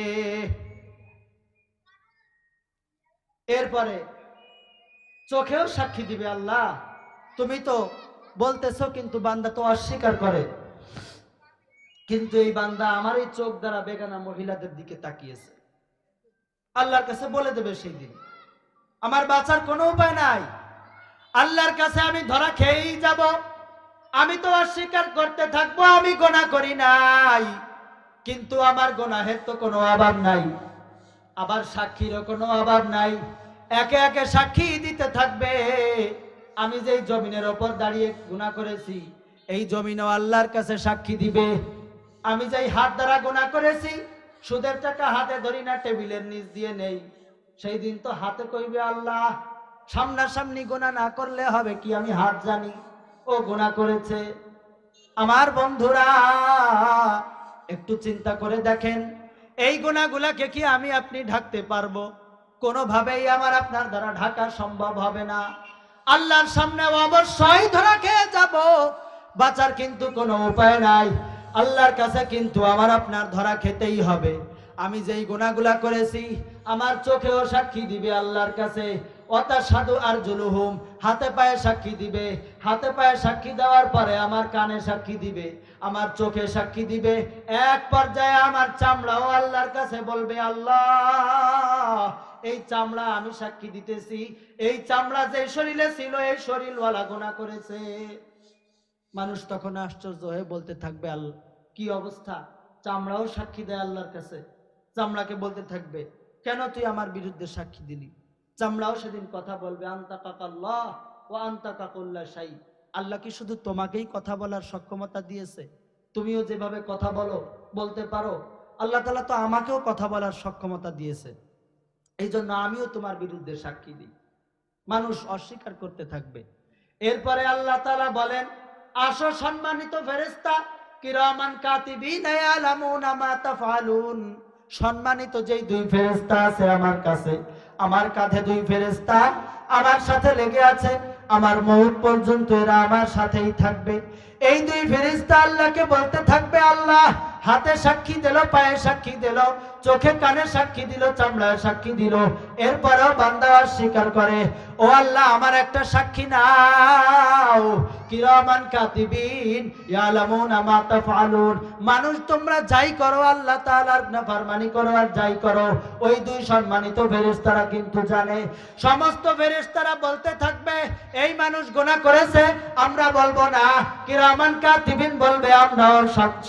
এরপরে চোখেও সাক্ষী দিবে, আল্লাহ তুমি তো বলতেছো, কিন্তু বান্দা তো অস্বীকার করে। কিন্তু এই বান্দা আমার এই চোখ দ্বারা বেগানা মহিলাদের দিকে তাকিয়েছে। আল্লাহর কাছে বলে দেবে সেই দিন, আমার বাঁচার কোনো উপায় নাই, আল্লাহর কাছে আমি ধরা খেয়েই যাব। আমি তো অস্বীকার করতে থাকবো আমি গুনাহ করি নাই, কিন্তু আমার গুনাহের তো কোনো অভাব নাই, আবার সাক্ষীরও কোনো অভাব নাই। একে একে সাক্ষী দিতে থাকবে। আমি যেই জমিনের ওপর দাঁড়িয়ে গুনাহ করেছি, এই জমিনও আল্লাহর কাছে সাক্ষী দিবে। আমি যেই হাত দ্বারা গুনাহ করেছি, সুদের টাকা হাতে ধরি না, টেবিলের নিচ দিয়ে নেই, সেই দিন তো হাতে কইবে আল্লাহ, সামনাসামনি গুনাহ না করলে হবে কি? আমি হাত জানি ও গুনাহ করেছে। আমার বন্ধুরা, একটু চিন্তা করে দেখেন, এই গুনাহগুলাকে কি আমি আপনি ঢাকতে পারবো? কোনোভাবেই আমার আপনার দ্বারা ঢাকা সম্ভব হবে না। আল্লাহর সামনে অবশ্যই ধরা খেয়ে যাব, বাঁচার কিন্তু কোনো উপায় নাই। আল্লাহর কাছে কিন্তু আমার আপনার ধরা খেতেই হবে। আমি যেই গুনাহগুলা করেছি, আমার চোখেও সাক্ষী দিবে আল্লাহর কাছে। অতাসাদু আরজুলুহুম, হাতে পায়ে সাক্ষী দিবে। হাতে পায়ে সাক্ষী দেওয়ার পরে আমার কানে সাক্ষী দিবে, আমার চোখে সাক্ষী দিবে। এক পর্যায়ে আমার চামড়াও আল্লাহর কাছে বলবে, আল্লাহ এই চামড়া আমি সাক্ষী দিতেছি, এই চামড়া যে শরীরে ছিল এই শরীরওয়ালা গুনাহ করেছে। মানুষ তখন আশ্চর্য হয়ে বলতে থাকবে, আল্লাহ কি অবস্থা? চামড়াও সাক্ষী দেয় আল্লাহর কাছে। চামড়াকে বলতে থাকবে, কেন তুই আমার বিরুদ্ধে সাক্ষী দিলি? চামড়াও সেদিন কথা বলবে, আনতাকাল্লাহ ওয়া আনতাকা কুল্লা শাই। আল্লাহ কি শুধু তোমাকেই কথা বলার সক্ষমতা দিয়েছে? তুমিও যেভাবে কথা বলতে পারো, আল্লাহ তাআলা তো আমাকেও কথা বলার সক্ষমতা দিয়েছে, এই জন্য আমিও তোমার বিরুদ্ধে সাক্ষী দিই। মানুষ অস্বীকার করতে থাকবে। এরপরে আল্লাহ তাআলা বলেন, আসো সম্মানিত ফেরেশতা, কিরামান কাতিবিন ইয়ালামুনা মা তাফআলুন। সম্মানিত যেই দুই ফেরেশতা আছে আমার কাছে, আমার কাঁধে দুই ফেরেশতা আমার সাথে লেগে আছে, আমার মওত পর্যন্ত এরা আমার সাথেই থাকবে। এই দুই ফেরেশতা আল্লাহকে বলতে থাকবে, আল্লাহ হাতে সাক্ষী দিল, পায়ে সাক্ষী দিল, চোখে কানে সাক্ষী দিল, চামড়ায় সাক্ষী দিল, এরপরেও বান্দা অস্বীকার করে। ও আল্লাহ, আমার একটা সাক্ষী নাও। কিরামান কাতিবিন ইয়ালামুনা মা তাফআলুন। মানুষ তোমরা যাই করো, আল্লাহ তাআলার নাফরমানি করো আর যাই করো, ওই দুই সম্মানিত ফেরেশতারা কিন্তু জানে। সমস্ত ফেরেশতারা বলতে থাকবে, এই মানুষ গুনাহ করেছে, আমরা বলবো না। কিরামান কাতিবিন বলবে, আমরাও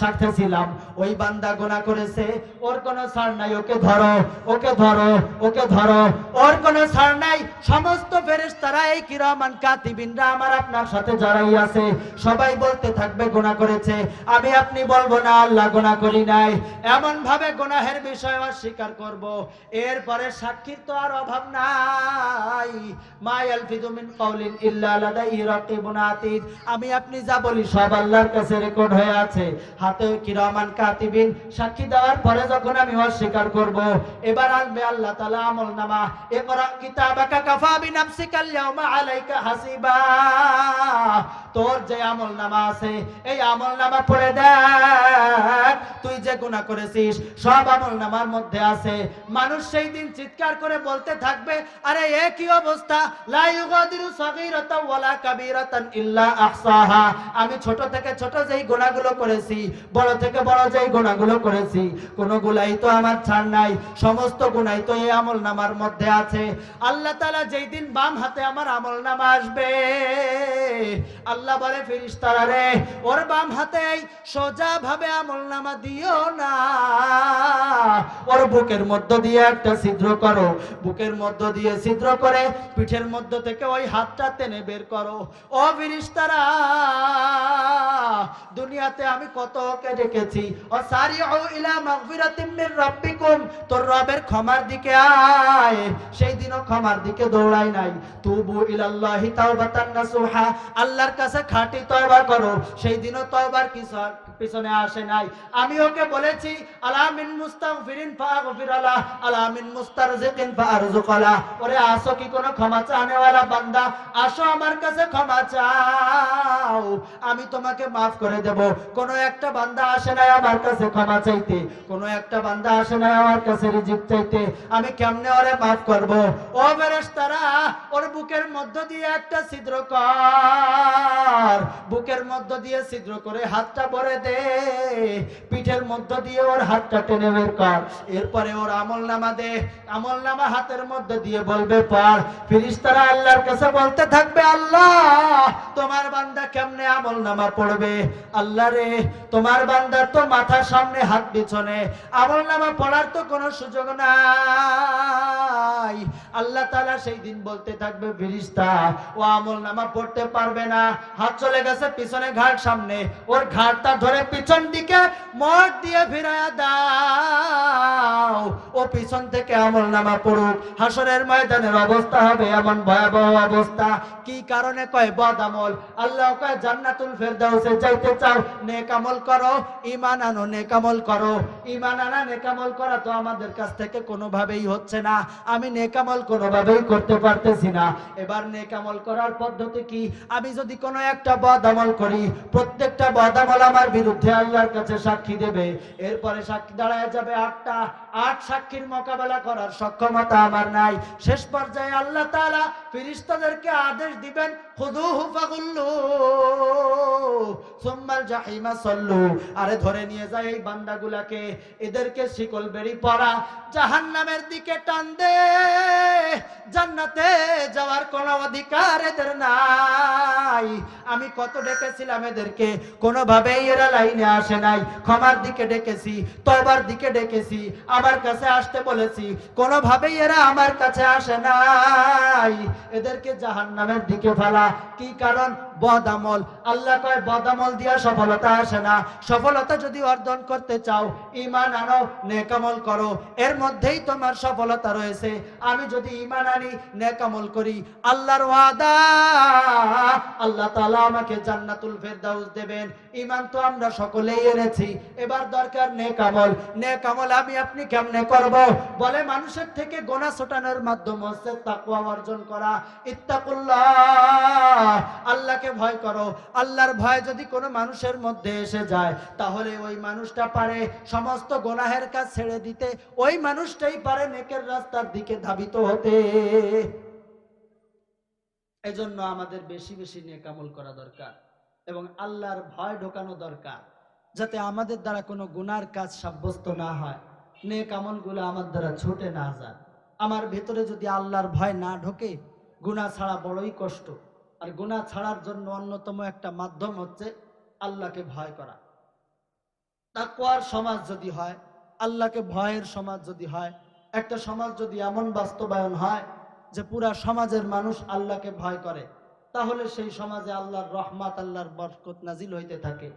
সাথে ছিলাম। ওই বান্দা গুনাহ করেছে, ওর কোনো ছাড় নাই, ওকে ধরো, ওকে ধরো, ওকে ধরো, ওর কোনো ছাড় নাই। সমস্ত ফেরেশতারা ফেরেশতারা এই কিরামান কাতিবিনরা আমার আপনার সাথে যারাই আছে সবাই বলতে থাকবে গুনাহ করেছে, আমি আপনি বলবো না আল্লাহ গুনাহ করি নাই, এমন ভাবে গুনাহের বিষয় অস্বীকার করব। এরপরে সাক্ষীর তো আর অভাব নাই। মা ইয়ালফিযু মিন কাউলিন ইল্লা লাদাইহি রাকিবুন আতীদ, আমি আপনি যা বলি সব আল্লাহর কাছে রেকর্ড হয়ে আছে, হাতে কিরামান কাতিবিন। সাক্ষী দেওয়ার পরে যখন আমি অস্বীকার করব, এবার আনবে আল্লাহ তাআলা আমলনামা। ইকরা কিতাবাকা কাফা বিনাফসিকাল ইয়াওমা আলাইকা হাসিবা, তোর যে আমলনামা আছে এই আমলনামা পড়ে দেখ, তুই যে গুনাহ করেছিস সব আমলনামার মধ্যে আছে। মানুষ সেই দিন চিৎকার করে বলতে থাকবে, আরে এ কি অবস্থা, লা ইউগাদিরু সাগীরাতান ওয়ালা কাবীরাতান ইল্লা আহসাহা, আমি ছোট থেকে ছোট যেই গুনাহগুলো করেছি, বড় থেকে বড় যেই গুনাহগুলো করেছি, কোনো গুনাহই তো আমার ছাড় নাই, সমস্ত গুনাহই তো এই আমলনামার মধ্যে আছে। আল্লাহ তাআলা যেই দিন বাম হাতে আমার আমলনামা আসবে, আল্লাহ বলে ফেরেশতারা রে, ওর বাম হাতে সোজা ভাবে আমলনামা দিও না, ওর বুকের মধ্য দিয়ে একটা ছিদ্র করো, বুকের মধ্য দিয়ে ছিদ্র করে পিঠের মধ্য থেকে ওই হাতটা টেনে বের করো। ও ফেরেশতারা, দুনিয়াতে আমি কতকে ডেকেছি, ও সারিউ ইলা মাগফিরাতিম মির রাব্বিকুম, তোর রবের ক্ষমার দিকে আয়, সেই দিনও ক্ষমার দিকে দৌড়াই নাই। তুবু ইলাল্লাহি তাওবাতান নাসুহা, আল্লাহর কাছে খাঁটি তওবা করো, সেই দিনও তওবার কিছু পিছনে আসে নাই। আমি ওকে বলেছি আলা মিন মুস্তাগফিরিন ফাগফিরালা, আলা মিন মুস্তারজিকিন ফারজুকালা, ওরে আসো কি কোনো ক্ষমা চাওয়ালা বান্দা, আসো আমার কাছে ক্ষমা চাও, আমি তোমাকে maaf করে দেব। কোন একটা বান্দা আসে না আমার কাছে ক্ষমা চাইতে, কোন একটা বান্দা আসে না আমার কাছে রিজিক চাইতে, আমি কেমনে ওরে maaf করব? ও ফেরেশতারা, ওর বুকের মধ্য দিয়ে একটা ছিদ্র কর, বুকের মধ্য দিয়ে ছিদ্র করে হাতটা ভরে দে, পিঠের মধ্য দিয়ে ওর হাতটা টেনে বের কর, এরপরে ওর আমলনামা দে, আমলনামা হাতের মধ্যে দিয়ে বলবে পড়। ফেরেশতারা আল্লাহর কাছে বলতে থাকবে, আল্লাহ তোমার বান্দা কেমনে আমলনামা পড়বে? আল্লাহ রে, তোমার বান্দার তো মাথার সামনে হাত পিছনে, আমলনামা পড়ার তো কোনো সুযোগ নাই। আল্লাহ তাআলা সেই দিন বলতে থাকবে, ফেরেশতা ও আমলনামা পড়তে পারবে না, হাত চলে গেছে পিছনে, ঘাট সামনে, ওর ঘাটটা ধরে পিছন দিকে মোড় দিয়ে ফিরায়া দাও, ও পিছন থেকে আমলনামা পড়ুক। হাসরের ময়দানের অবস্থা হবে এমন ভয়াবহ অবস্থা। কি কারণে? কয় বদ আমল। আল্লাহ কয় জান্নাতুল ফেরদাউসে যাইতে চাও, নেক আমল করো, ঈমান আনো, নেক আমল করো। ঈমান আনা, নেক আমল করা তো আমাদের কাছ থেকে কোনোভাবেই হচ্ছে না, আমি নেক আমল কোনোভাবেই করতে পারতেছি না। এবার নেক আমল করার পদ্ধতি কি? আমি যদি কোনো একটা বদ আমল করি, প্রত্যেকটা বদ আমল আমার বিরুদ্ধে আল্লাহর কাছে সাক্ষী দেবে, এরপরে সাক্ষী দাঁড়ায় যাবে 8টা, 8 সাক্ষীর মোকাবেলা করার সক্ষমতা আমার নাই। শেষ পর্যায়ে আল্লাহ তাআলা ফেরেশতাদেরকে আদেশ দিবেন, খুযুহু ফাগুল্লু সুম্মাল জাহিমা সাল্লু, আরে ধরে নিয়ে যায় এই বান্দাগুলাকে, এদেরকে শিকল বেড়ি পরা, জাহান্নামের দিকে টান দে, জান্নাতে যাওয়ার কোনো অধিকার এদের নাই। আমি কত ডেকেছিলাম এদেরকে, কোনোভাবেই এরা লাইনে আসে নাই। ক্ষমার দিকে ডেকেছি, তওবার দিকে ডেকেছি, আমার কাছে আসতে বলেছি, কোনোভাবেই এরা আমার কাছে আসে নাই। এদেরকে জাহান্নামের দিকে ফেলা। কি কারণ? বদ আমল। আল্লাহ কয় বদ আমল দিয়া সফলতা আসে না, সফলতা যদি অর্জন করতে চাও ঈমান আনো, নেক আমল করো, এর মধ্যেই তোমার সফলতা রয়েছে। আমি যদি ঈমান আনি, নেক আমল করি, আল্লাহর ওয়াদা, আল্লাহ তাআলা আমাকে জান্নাতুল ফেরদাউস দেবেন। ঈমান তো আমরা সকলেই এনেছি, এবার দরকার নেক আমল। নেক আমল আমি আপনি কেমনে করব? বলে মানুষের থেকে গোনা ছোটানোর মাধ্যম হচ্ছে তাকওয়া অর্জন করা। ইত্তাকুল্লাহ, আল্লাহকে ভয় করো। আল্লাহর ভয় যদি কোনো মানুষের মধ্যে এসে যায়, তাহলে ওই মানুষটা পারে সমস্ত গুনাহের কাজ ছেড়ে দিতে, ওই মানুষটাই পারে নেকের রাস্তার দিকে ধাবিত হতে। এজন্য আমাদের বেশি বেশি নেক আমল করা দরকার এবং আল্লাহর ভয় ঢোকানো দরকার, যাতে আমাদের দ্বারা কোনো গুনার কাজ সাব্যস্ত না হয়, নেক আমলগুলো আমার দ্বারা ছুটে না যায়। আমার ভেতরে যদি আল্লাহর ভয় না ঢোকে, গুনাহ ছাড়া বড়ই কষ্ট। আর গুনাহ ছাড়ার জন্য অন্যতম একটা মাধ্যম হচ্ছে আল্লাহকে ভয় করা। তাকওয়ার সমাজ যদি হয়, আল্লাহকে ভয়ের সমাজ যদি হয়, একটা সমাজ যদি এমন বাস্তবায়ন হয় যে পুরা সমাজের মানুষ আল্লাহকে ভয় করে, তাহলে সেই সমাজে আল্লাহর রহমত, আল্লাহর বরকত নাজিল হইতে থাকে,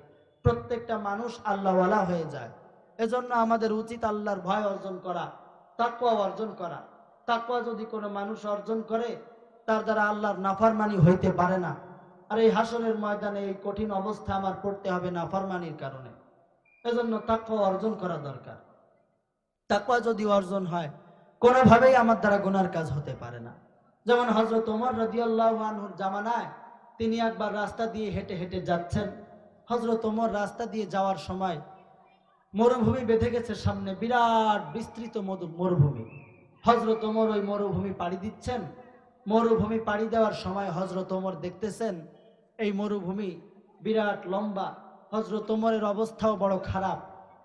প্রত্যেকটা মানুষ আল্লাহওয়ালা হয়ে যায়। এজন্য আমাদের উচিত আল্লাহর ভয় অর্জন করা, তাকওয়া অর্জন করা। তাকওয়া যদি কোনো মানুষ অর্জন করে, তার দ্বারা আল্লাহর নাফরমানি হইতে পারে না। আর এই হাসরের ময়দানে এই কঠিন অবস্থা আমার পড়তে হবে নাফরমানির কারণে। এজন্য তাকওয়া অর্জন করা দরকার। তাকওয়া যদি অর্জন হয়, কোনোভাবেই আমার দ্বারা গুনার কাজ হতে পারে না। যেমন হযরত ওমর রাদিয়াল্লাহু আনহুর জামানায় তিনি একবার রাস্তা দিয়ে হেঁটে হেঁটে যাচ্ছেন। হযরত ওমর রাস্তা দিয়ে যাওয়ার সময় মরুভূমি বেঁধে গেছে সামনে, বিরাট বিস্তৃত মরুভূমি। হযরত ওমর ওই মরুভূমি পাড়ি দিচ্ছেন। মরুভূমি পাড়ি দেওয়ার সময় হযরত ওমর দেখতেছেন এই মরুভূমি বিরাট লম্বা। হযরত ওমরের অবস্থাও বড় খারাপ,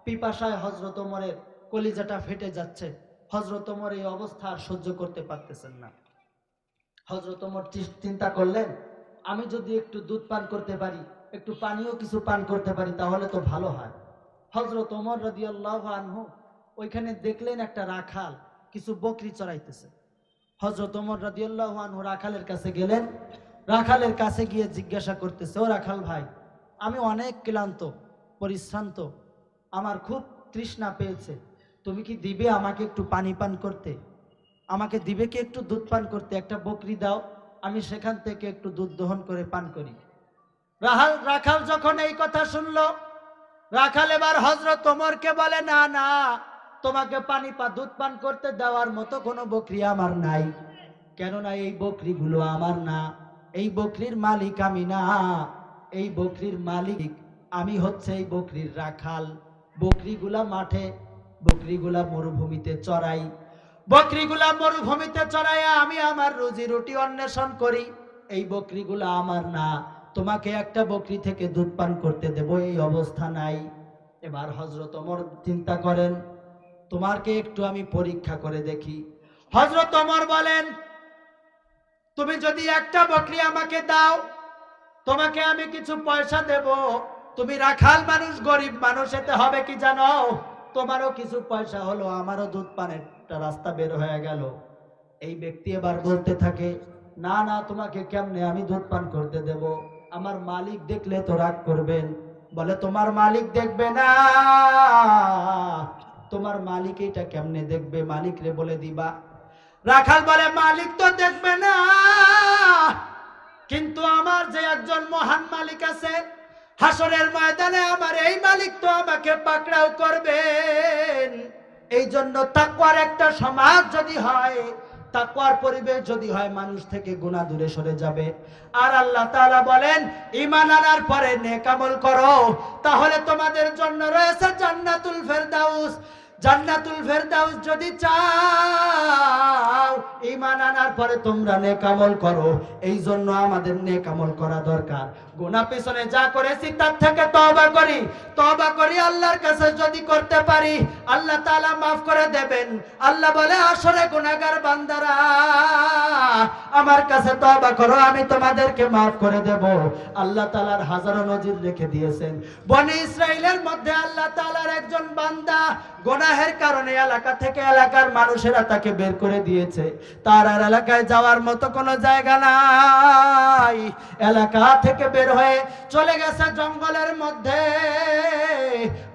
পিপাসায় হযরত ওমরের কলিজাটা ফেটে যাচ্ছে। হযরত ওমর এই অবস্থা আর সহ্য করতে পারতেছেন না। হযরত ওমর চিন্তা করলেন, আমি যদি একটু দুধ পান করতে পারি, একটু পানিও কিছু পান করতে পারি, তাহলে তো ভালো হয়। হযরত ওমর রাদিয়াল্লাহু আনহু ওইখানে দেখলেন একটা রাখাল কিছু বকরি চড়াইতেছে। হযরত ওমর রাদিয়াল্লাহু আনহু রাখালের কাছে গেলেন। রাখালের কাছে গিয়ে জিজ্ঞাসা করতেছে, ও রাখাল ভাই, আমি অনেক ক্লান্ত পরিশ্রান্ত, আমার খুব তৃষ্ণা পেয়েছে, তুমি কি দিবে আমাকে একটু পানি পান করতে? আমাকে দিবে কি একটু দুধ পান করতে? একটা বকরি দাও, আমি সেখান থেকে একটু দুধ দহন করে পান করি। রাখাল যখন এই কথা শুনলো, রাখাল এবার হযরত ওমরকে বলে, না না, তোমাকে দুধ পান করতে দেওয়ার মতো কোনো বকরি আমার নাই, কেননা এই বকরিগুলো আমার না, এই বকরির মালিক আমি না, এই বকরির মালিক আমি হচ্ছে এই বকরির রাখাল। বকরিগুলা মাঠে, বকরিগুলা মরুভূমিতে চড়াই, বকরিগুলা মরুভূমিতে চড়াইয়া আমি আমার রুজি রুটি অন্বেষণ করি, এই বকরিগুলা আমার না, তোমাকে একটা বকরি থেকে দুধ পান করতে দেব এই অবস্থা নাই। এবার হযরত ওমর চিন্তা করেন, তোমাকে একটু আমি পরীক্ষা করে দেখি। হযরত ওমর বলেন, তুমি যদি একটা বকরি আমাকে দাও, তোমাকে আমি কিছু পয়সা দেব। তুমি রাখাল মানুষ, গরিব মানুষ, এতে হবে কি জানো, তোমারও কিছু পয়সা হলো, আমারও দুধ পানের একটা রাস্তা বের হয়ে গেল। এই ব্যক্তি এবার বলতে থাকে, না না, তোমাকে কেমনে আমি দুধ পান করতে দেব, আমার মালিক দেখলে তো রাগ করবেন। বলে, তোমার মালিক দেখবে না? তোমার মালিক এটা কেমনে দেখবে? মালিক রে বলে দিবা। রাখাল বলে, মালিক তো দেখবে না, কিন্তু আমার যে একজন মহান মালিক আছে, হাসরের ময়দানে আমার এই মালিক তো আমাকে পাকড়াও করবেন। এই জন্য তাকওয়ার একটা সমাজ যদি হয়, তাকওয়ার পরিবেশ যদি হয়, মানুষ থেকে গুনাহ দূরে সরে যাবে। আর আল্লাহ তাআলা বলেন, ঈমান আনার পরে নেক আমল করো, তাহলে তোমাদের জন্য রয়েছে জান্নাতুল ফেরদাউস। জান্নাতুল ফেরদাউস যদি চাও, ঈমান আনার পরে তোমরা নেক আমল করো। এই জন্য আমাদের নেক আমল করা দরকার। গুনাহ পিছনে যা করেছি তার থেকে তওবা করি, তওবা করি আল্লাহর কাছে যদি করতে পারি, আল্লাহ তাআলা মাফ করে দেবেন। আল্লাহ বলে, আসলে গুনাহগার বান্দারা আমার কাছে তওবা করো, আমি তোমাদেরকে মাফ করে দেব। আল্লাহ তাআলার হাজারো নজির রেখে দিয়েছেন। বনি ইসরাইলের মধ্যে আল্লাহ তাআলার একজন বান্দা গুনাহের কারণে এলাকা থেকে এলাকার মানুষেরা তাকে বের করে দিয়েছে। তার আর এলাকায় যাওয়ার মতো কোনো জায়গা নাই। এলাকা থেকে বের হয়ে চলে গেছে জঙ্গলের মধ্যে।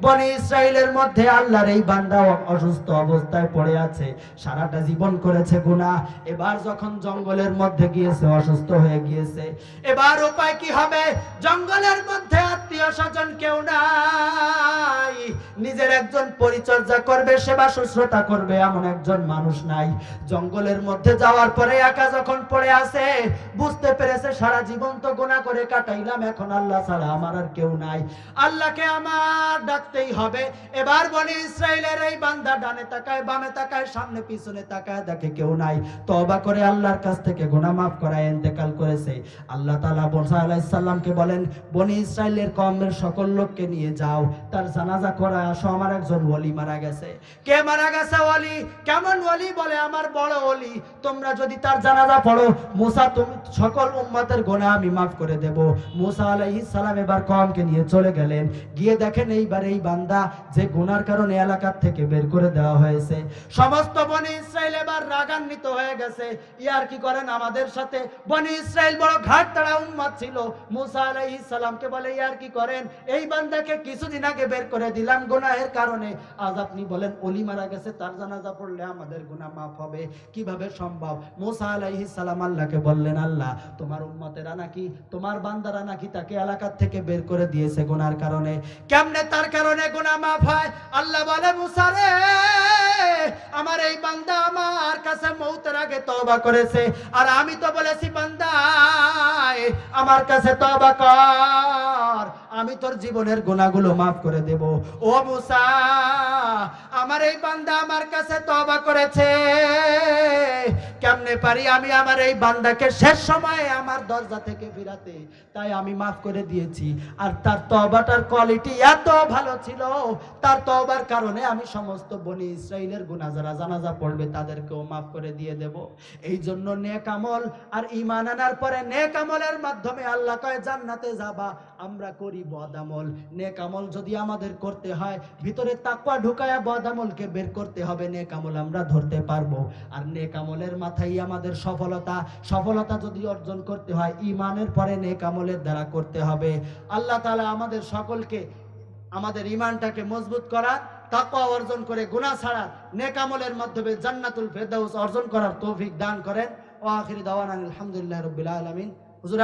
বনি ইসরাইলের মধ্যে আল্লাহর এই বান্দা অসুস্থ অবস্থায় পড়ে আছে, সারাটা জীবন করেছে গুনাহ। এবার যখন জঙ্গলের মধ্যে গিয়েছে, অসুস্থ হয়ে গিয়েছে, এবার উপায় কি হবে? জঙ্গলের মধ্যে আত্মীয় স্বজন কেউ নাই, নিজের একজন পরিচর্যা করবে, সেবা শুশ্রূষা করবে এমন একজন মানুষ নাই। জঙ্গলের মধ্যে যাওয়ার পরে একা যখন পড়ে আছে, বুঝতে পেরেছে সারা জীবন তো গুনাহ করে কাটাইলাম, এখন আল্লাহ ছাড়া আমার আর কেউ নাই, আল্লাহকে আমার ডাকতেই হবে। এবার বনি ইসরাইলের এই বান্দা ডানে তাকায়, বামে তাকায়, সামনে পিছনে তাকায়, দেখে কেউ নাই। তওবা করে আল্লাহর কাছ থেকে থেকে গুনাহ মাফ করায় ইন্তেকাল করেছে। আল্লাহ তাআলা মুসা আলাইহিস সালামকে বলেন, বনি ইসরাইলের কওমের সকল লোককে নিয়ে যাও, তার জানাজা করায় আসো, আমার একজন ওলি মারা গেছে। কে মারা গেছে? ওলি। কেমন ওলি? বলে আমার বড় ওলি। তোমরা যদি তার জানাজা পড়ো, মুসা তুমি সকল উম্মতের গুনাহ আমি মাফ করে দেব। মুসা আলাইহিস সালাম এবার কওমকে নিয়ে চলে গেলেন। গিয়ে দেখেন এইবার এই বান্দা যে গুনার কারণে এলাকা থেকে বের করে দেওয়া হয়েছে। সমস্ত বনি ইসরাইল এবার রাগান্বিত হয়ে গেছে। ইয়ার কি করেন আমাদের সাথে? বনি ইসরাইল বড় ঘাট তাড়া উম্মত ছিল। মুসা আলাইহিস সালামকে বলে, ইয়ার কি করেন? এই বান্দাকে কিছুদিন আগে বের করে দিলাম গুনাহের কারণে, আজ আপনি বলেন ওলি মারা গেছে, তার জানাজা পড়লে আমাদের গুনাহ মাফ হবে? কিভাবে সম্ভব? মুসা আলাইহিস সালাম আল্লাহকে বললেন, আল্লাহ তোমার উম্মতেরা নাকি, তোমার বান্দারা নাকি তাকে এলাকা থেকে বের করে দিয়েছে গুনার কারণে। কেমনে তার কারণে গুনাহ মাফ হয়? আল্লাহ বলে, মুসা রে, আমার এই বান্দা আমার কাছে মওতের আগে তওবা করেছে, আর আমি তো বলেছি বান্দা আমার কাছে তওবা কর, আমি তোর জীবনের গুনাহগুলো মাফ করে দেব। ও মুসা, আমার এই বান্দা আমার কাছে তওবা করেছে, কেমনে পারি আমি আমার এই বান্দাকে শেষ সময়ে আমার দরজা থেকে ফিরাতে? তাই আমি মাফ করে দিয়েছি। আর তার তওবাটার কোয়ালিটি এত ভালো ছিল, তার তওবার কারণে আমি সমস্ত বনি ইসরাইলের গুনাহ যারা জানাজা পড়বে তাদেরকেও মাফ করে দিয়ে দেব। এই জন্য নেক আমল আর ঈমান আনার পরে নেক আমলের মাধ্যমে আল্লাহ কয় জান্নাতে যাবা। আমরা করি বদ আমল। নেক আমল যদি আমাদের করতে হয়, ভিতরে তাকওয়া ঢুকায়া বদ আমলকে বের করতে হবে, নেক আমল আমরা ধরতে পারবো। আর নেক আমলের মাথায় আমাদের সফলতা। সফলতা যদি অর্জন করতে হয়, ঈমানের পরে নেক আমলের দ্বারা করতে হবে। আল্লাহ তাআলা আমাদের সকলকে আমাদের ঈমানটাকে মজবুত করা, তাকওয়া অর্জন করে গুনাহ ছাড়া নেক আমলের মাধ্যমে জান্নাতুল ফেরদাউস অর্জন করার তৌফিক দান করেন। ওয়া আখিরি দাওয়ানা আলহামদুলিল্লাহি রাব্বিল আলামিন। হুজুর